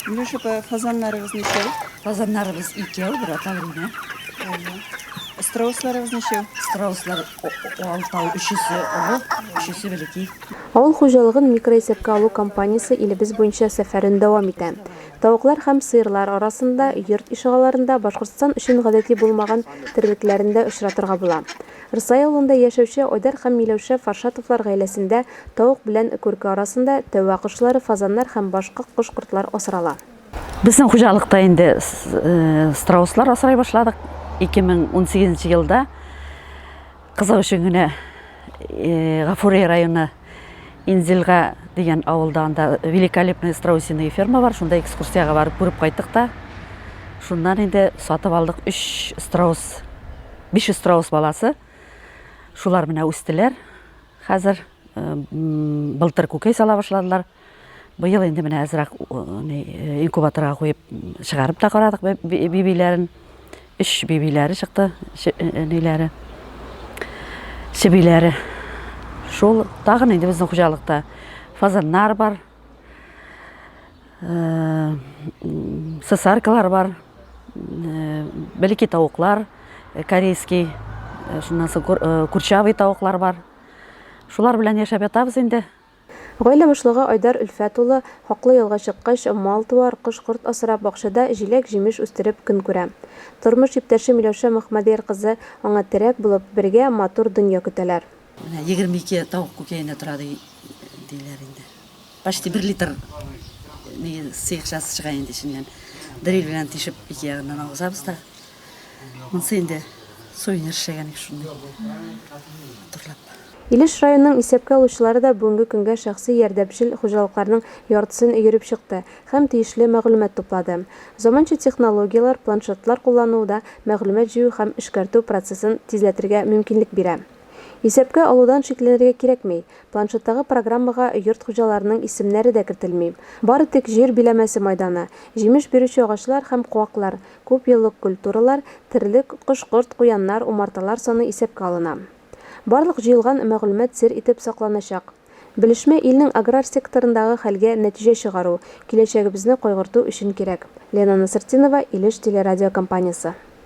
Миләүшә апа, фазаннарыгыз ничә? Фазаннарыбыз икәү, бер аталарына. Страусларыгыз ничә? Страуслар алтау, үшесе олы, үшесе бәләкәй. Авыл хуҗалыгын микроисәпкә алу компаниясе илебез буенча сәфәрен дәвам итә. Тавыклар һәм сыерлар арасында, йорт ишегаларында Башкортстан өчен гадәти булмаган терлекләрендә очратырга була. Рысай авылында яшәүче Айдар һәм Миләүшә Фаршатовлар гаиләсендә тавык белән күрке арасында тәвә кошлары, фазаннар һәм башка кош-кортлар асрала. Безнең хуҗалыкта инде страуслар асрай башладык. 2018 елда Кызыл өчен генә Гафурия районы Инзилга дигән авылда анда великолепная страусиная ферма бар. Шунда экскурсияга барып күреп кайттык та. Шуннан инде сатып алдык 3 страус, 5 страус баласы. Шулар менә үстеләр. Хәзер былтыр күкәй сала башладылар. Быел инде менә әзрәк инкубаторга куеп чыгарып та карадык бибиләрен. 3 бибиләре чыкты, ниләре. Чебиләре. Шул тагын инде безнең хуҗалыкта фазаннар бар. Сосаркалар бар. Бәләкәй тавыклар, корейский, шуннан соң курчавый тавыклар бар. Шулар белән яшәп ятабыз инде. Гаилә башлыгы Айдар Өлфәт улы хаклы ялга чыккач, мал туар, кош-корт асрап, бакчада җиләк-җимеш үстереп көн күрә. Тормыш иптәше Миләүшә Мөхәммәдияр кызы аңа терәк булып, бергә матур дөнья көтәләр. 22 тавык күкәенә тора диләр инде. Почти 1 литр сыйкчасы чыга инде içinden. Дрель белән тишеп ике ягыннан агызабыз да. Монсы инде суенер шәгән шундый. Турлап. Илеш районының исәпкә алучылары да бүгенге көнгә шәхси ярдәмчел хуҗалыкларның яртысын йөреп чыкты һәм тиешле мәгълүмат туплады. Заманча технологиялар, планшетлар куллануда мәгълүмат җыю һәм эшкәртү процессын тизләтергә мөмкинлек бирә. Исәпкә алудан шикләнергә кирәкми. Планшеттагы программага йорт хуҗаларының исемнәре дә кертелми. Бары тик җир биләмәсе майданы, җимеш бирүче агачлар һәм куаклар, күп еллык культуралар, терлек, кош-корт, куяннар, умарталар саны исәпкә алына. Барлык җыелган мәгълүмат сер итеп сакланачак. Белешмә илнең аграр секторындагы хәлгә нәтиҗә чыгару, киләчәгебезне кайгырту өчен кирәк. Лена Насыртдинова, Илеш телерадиокомпаниясе.